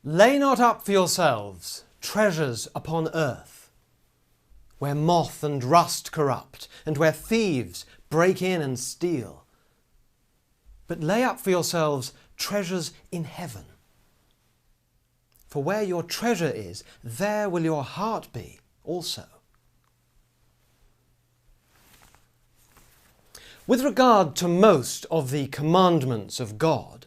Lay not up for yourselves treasures upon earth, where moth and rust corrupt, and where thieves break in and steal. But lay up for yourselves treasures in heaven. For where your treasure is, there will your heart be also. With regard to most of the commandments of God,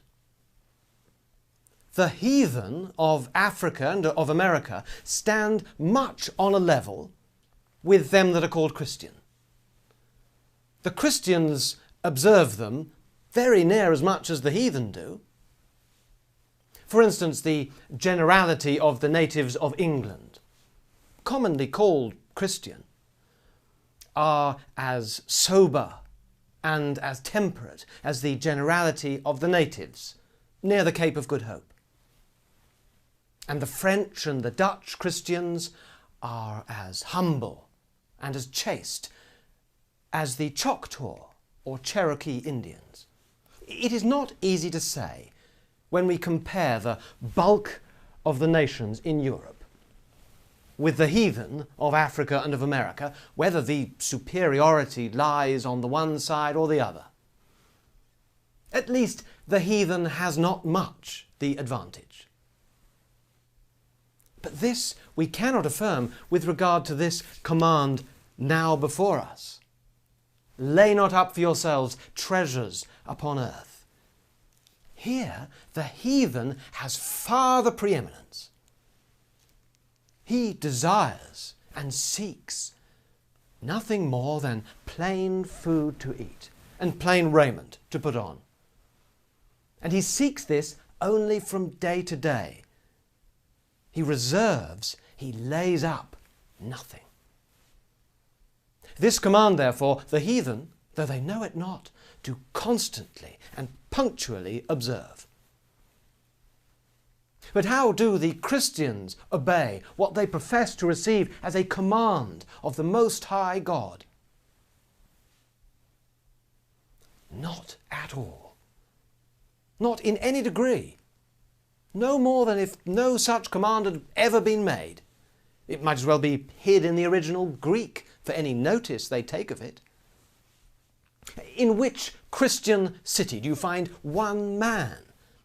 the heathen of Africa and of America stand much on a level with them that are called Christian. The Christians observe them very near as much as the heathen do. For instance, the generality of the natives of England, commonly called Christian, are as sober and as temperate as the generality of the natives near the Cape of Good Hope. And the French and the Dutch Christians are as humble and as chaste as the Choctaw or Cherokee Indians. It is not easy to say, when we compare the bulk of the nations in Europe with the heathen of Africa and of America, whether the superiority lies on the one side or the other. At least the heathen has not much the advantage. But this we cannot affirm with regard to this command now before us. Lay not up for yourselves treasures upon earth. Here the heathen has far the preeminence. He desires and seeks nothing more than plain food to eat and plain raiment to put on. And he seeks this only from day to day. He reserves, he lays up nothing. This command, therefore, the heathen, though they know it not, do constantly and punctually observe. But how do the Christians obey what they profess to receive as a command of the Most High God? Not at all. Not in any degree. No more than if no such command had ever been made. It might as well be hid in the original Greek for any notice they take of it. In which Christian city do you find one man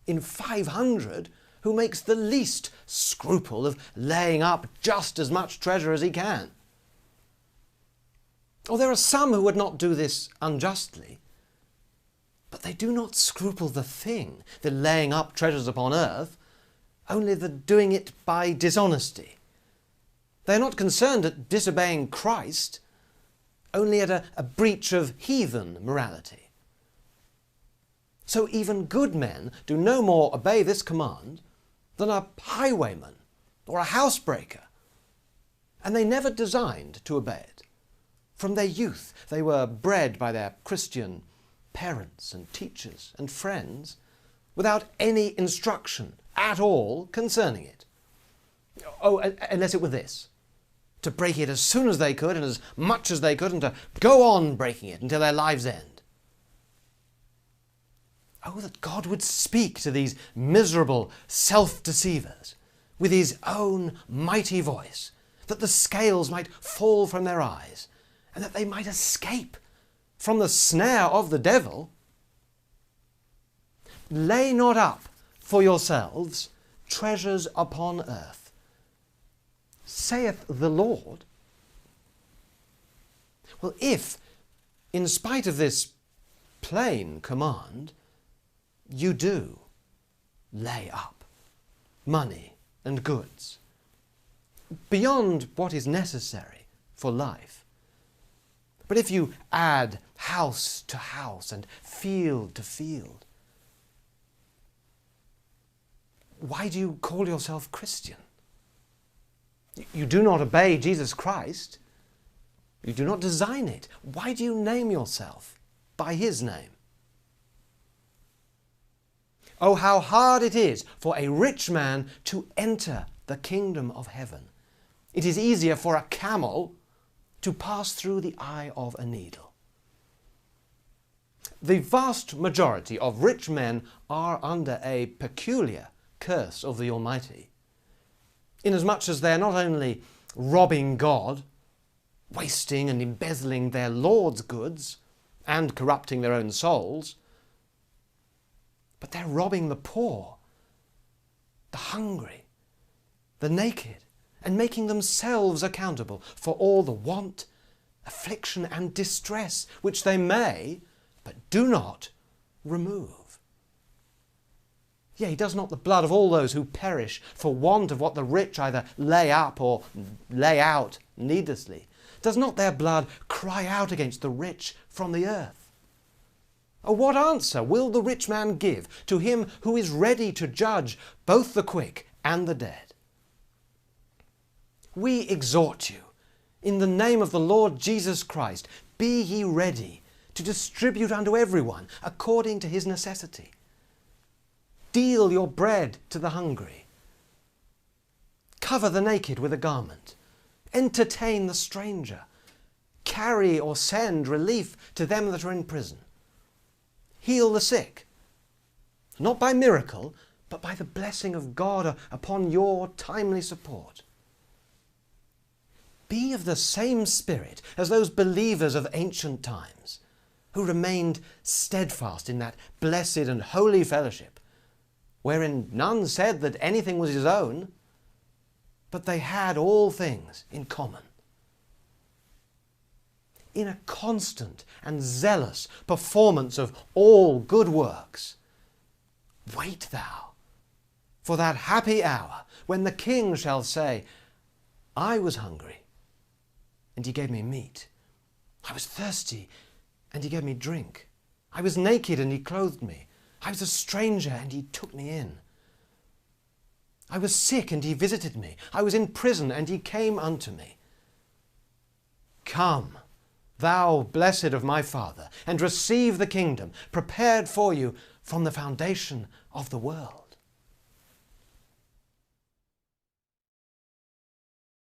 in 500 who makes the least scruple of laying up just as much treasure as he can? Or there are some who would not do this unjustly, but they do not scruple the thing, the laying up treasures upon earth, only the doing it by dishonesty. They are not concerned at disobeying Christ, only at a breach of heathen morality. So even good men do no more obey this command than a highwayman or a housebreaker, and they never designed to obey it. From their youth they were bred by their Christian parents and teachers and friends without any instruction at all concerning it. Oh, unless it were this: to break it as soon as they could and as much as they could, and to go on breaking it until their lives' end. Oh, that God would speak to these miserable self-deceivers with his own mighty voice, that the scales might fall from their eyes, and that they might escape from the snare of the devil. Lay not up for yourselves treasures upon earth, saith the Lord. Well, if, in spite of this plain command, you do lay up money and goods beyond what is necessary for life, but if you add house to house and field to field, why do you call yourself Christian? You do not obey Jesus Christ. You do not design it. Why do you name yourself by his name? Oh, how hard it is for a rich man to enter the kingdom of heaven. It is easier for a camel to pass through the eye of a needle. The vast majority of rich men are under a peculiar curse of the Almighty, inasmuch as they're not only robbing God, wasting and embezzling their Lord's goods, and corrupting their own souls, but they're robbing the poor, the hungry, the naked, and making themselves accountable for all the want, affliction, and distress which they may, but do not, remove. Yea, does not the blood of all those who perish for want of what the rich either lay up or lay out needlessly, does not their blood cry out against the rich from the earth? Or what answer will the rich man give to him who is ready to judge both the quick and the dead? We exhort you, in the name of the Lord Jesus Christ, be ye ready to distribute unto everyone according to his necessity. Deal your bread to the hungry. Cover the naked with a garment. Entertain the stranger. Carry or send relief to them that are in prison. Heal the sick, not by miracle, but by the blessing of God upon your timely support. Be of the same spirit as those believers of ancient times, who remained steadfast in that blessed and holy fellowship, wherein none said that anything was his own, but they had all things in common. In a constant and zealous performance of all good works, wait thou for that happy hour when the King shall say, I was hungry, and ye gave me meat. I was thirsty, and ye gave me drink. I was naked, and ye clothed me. I was a stranger, and ye took me in. I was sick, and ye visited me. I was in prison, and ye came unto me. Come, thou blessed of my Father, and receive the kingdom prepared for you from the foundation of the world.